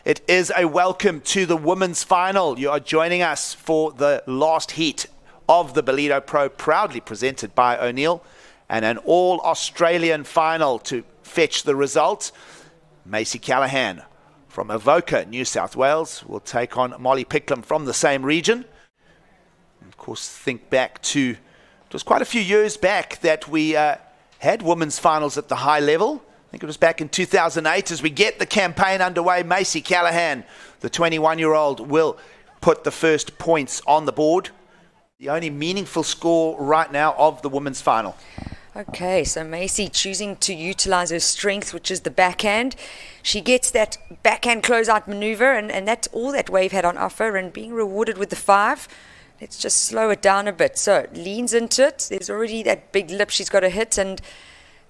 It is a welcome to the women's final. You are joining us for the last heat of the Ballito Pro, proudly presented by O'Neill, and an all-Australian final to fetch the result. Macy Callaghan from Avoca, New South Wales, will take on Molly Picklum from the same region. And of course, think back to, it was quite a few years back that we had women's finals at the high level. I think it was back in 2008 as we get the campaign underway. Macy Callaghan, the 21-year-old, will put the first points on the board. The only meaningful score right now of the women's final. Okay, so Macy choosing to utilize her strength, which is the backhand. She gets that backhand closeout maneuver, and that's all that Wave had on offer, and being rewarded with the 5. Let's just slow it down a bit. So leans into it. There's already that big lip she's got to hit, and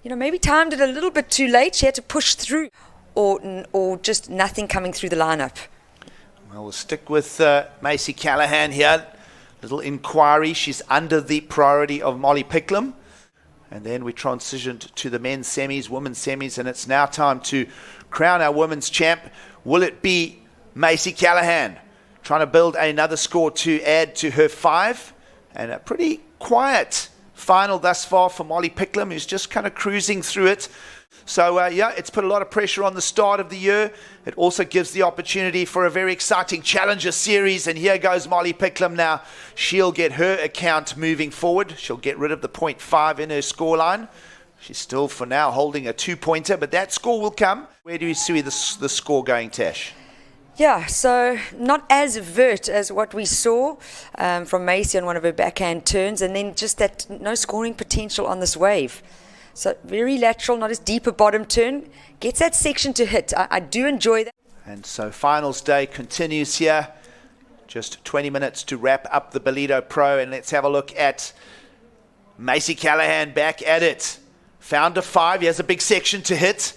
maybe timed it a little bit too late. She had to push through, or just nothing coming through the lineup. Well, we'll stick with Macy Callaghan here. Little inquiry. She's under the priority of Molly Picklum. And then we transitioned to the men's semis, women's semis, and it's now time to crown our women's champ. Will it be Macy Callaghan trying to build another score to add to her 5? And a pretty quiet final thus far for Molly Picklum, who's just kind of cruising through it. So, it's put a lot of pressure on the start of the year. It also gives the opportunity for a very exciting Challenger Series. And here goes Molly Picklum now. She'll get her account moving forward. She'll get rid of the 0.5 in her scoreline. She's still, for now, holding a 2-pointer, but that score will come. Where do you see the score going, Tash? Yeah, so not as vert as what we saw from Macy on one of her backhand turns, and then just that no scoring potential on this Wave. So very lateral, not as deep a bottom turn. Gets that section to hit. I do enjoy that. And so finals day continues here. Just 20 minutes to wrap up the Ballito Pro, and let's have a look at Macy Callaghan back at it. Found a 5, he has a big section to hit.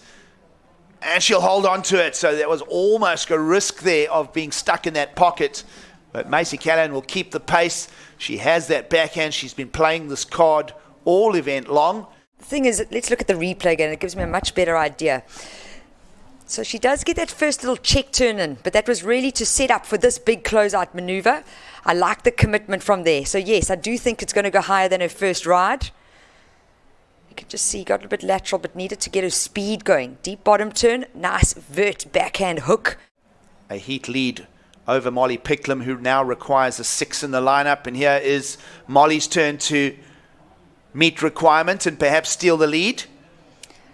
And she'll hold on to it. So there was almost a risk there of being stuck in that pocket. But Macy Callaghan will keep the pace. She has that backhand. She's been playing this card all event long. The thing is, let's look at the replay again. It gives me a much better idea. So she does get that first little check turn in, but that was really to set up for this big closeout maneuver. I like the commitment from there. So yes, I do think it's going to go higher than her first ride. You can just see, got a little bit lateral, but needed to get her speed going. Deep bottom turn, nice vert backhand hook. A heat lead over Molly Picklum, who now requires a 6 in the lineup. And here is Molly's turn to meet requirement and perhaps steal the lead.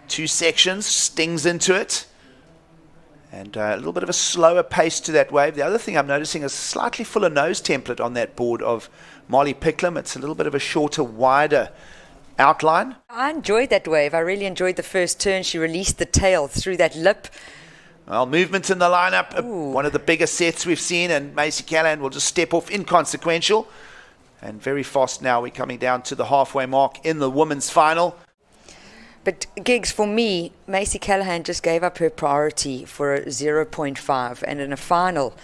2 sections, stings into it. And a little bit of a slower pace to that Wave. The other thing I'm noticing is a slightly fuller nose template on that board of Molly Picklum. It's a little bit of a shorter, wider outline. I enjoyed that Wave. I really enjoyed the first turn. She released the tail through that lip. Well, movement in the lineup, one of the biggest sets we've seen, and Macy Callaghan will just step off inconsequential. And very fast now, we're coming down to the halfway mark in the women's final. But Gigs, for me, Macy Callaghan just gave up her priority for a 0.5. And in a final,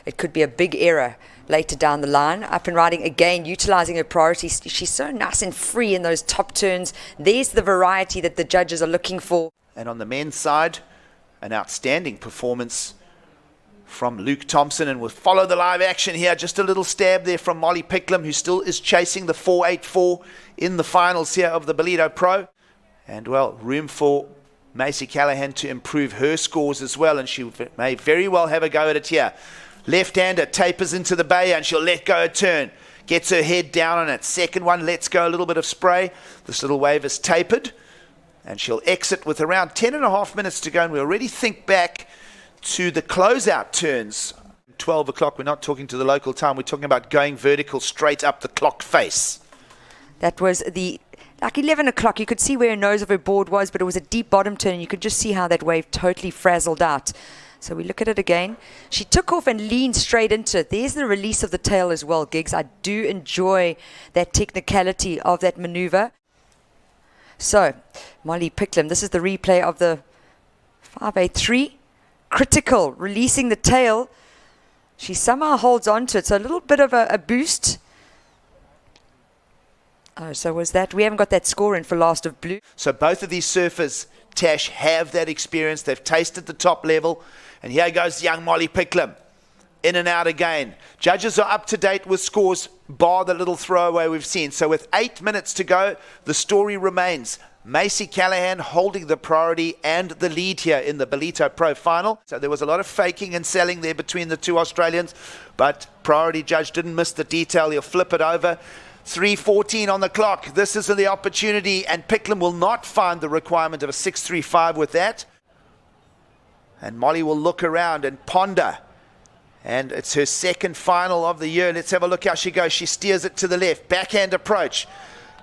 it could be a big error later down the line. Up and riding again, utilizing her priorities. She's so nice and free in those top turns. There's the variety that the judges are looking for. And on the men's side, an outstanding performance from Luke Thompson, and we'll follow the live action here. Just a little stab there from Molly Picklum, who still is chasing the 4.84 in the finals here of the Ballito Pro. And well, room for Macy Callaghan to improve her scores as well, and she may very well have a go at it here. Left-hander tapers into the bay, and she'll let go a turn. Gets her head down on it. Second one lets go a little bit of spray. This little Wave is tapered, and she'll exit with around 10.5 minutes to go, and we already think back to the closeout turns. 12 o'clock, we're not talking to the local time, we're talking about going vertical straight up the clock face. That was like 11 o'clock. You could see where her nose of her board was, but it was a deep bottom turn, and you could just see how that Wave totally frazzled out. So we look at it again. She took off and leaned straight into it. There's the release of the tail as well, Gigs. I do enjoy that technicality of that maneuver. So, Molly Picklum, this is the replay of the 5.83. Critical, releasing the tail. She somehow holds on to it. So a little bit of a boost. Oh, so was that? We haven't got that score in for last of blue. So both of these surfers Tash have that experience. They've tasted the top level. And here goes young Molly Picklum. In and out again. Judges are up to date with scores, bar the little throwaway we've seen. So with 8 minutes to go, the story remains. Macy Callaghan holding the priority and the lead here in the Ballito Pro final. So there was a lot of faking and selling there between the two Australians, but priority judge didn't miss the detail. He'll flip it over. 3:14 on the clock. This is the opportunity, and Picklum will not find the requirement of a 6.35 with that. And Molly will look around and ponder. And it's her second final of the year. Let's have a look how she goes. She steers it to the left. Backhand approach.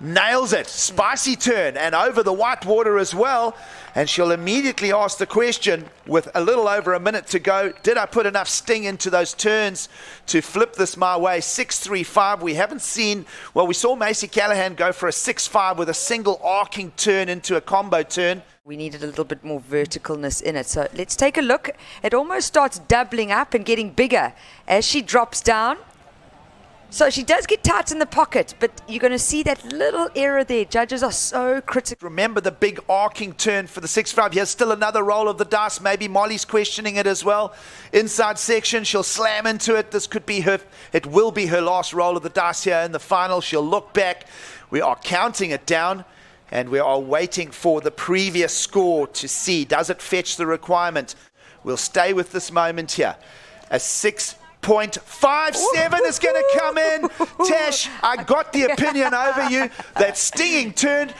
Nails it. Spicy turn. And over the white water as well. And she'll immediately ask the question, with a little over a minute to go, did I put enough sting into those turns to flip this my way? 6.35. We haven't seen, well, we saw Macy Callaghan go for a 6.5 with a single arcing turn into a combo turn. We needed a little bit more verticalness in it. So let's take a look. It almost starts doubling up and getting bigger as she drops down. So she does get tight in the pocket, but you're going to see that little error there. Judges are so critical. Remember the big arcing turn for the 6.5. Here's still another roll of the dice. Maybe Molly's questioning it as well. Inside section, she'll slam into it. This could be her, it will be her last roll of the dice here in the final. She'll look back. We are counting it down. And we are waiting for the previous score to see, does it fetch the requirement? We'll stay with this moment here. A 6.57 is going to come in. Tash, I got the opinion over you. That stinging turn.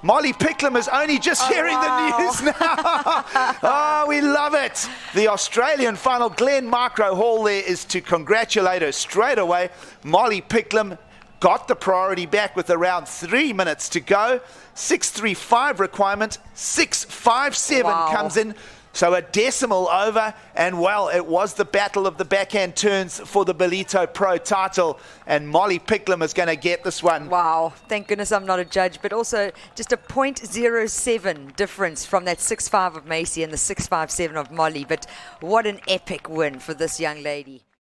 Molly Picklum is only just hearing the news now. Oh, we love it. The Australian final, Glenn Micro Hall there is to congratulate her straight away. Molly Picklum got the priority back with around 3 minutes to go. 6.35 requirement, 6.57 comes in. So a decimal over, and well, it was the battle of the backhand turns for the Ballito Pro title, and Molly Picklum is going to get this one. Wow, thank goodness I'm not a judge, but also just a 0.07 difference from that 6.5 of Macy and the 6.57 of Molly, but what an epic win for this young lady.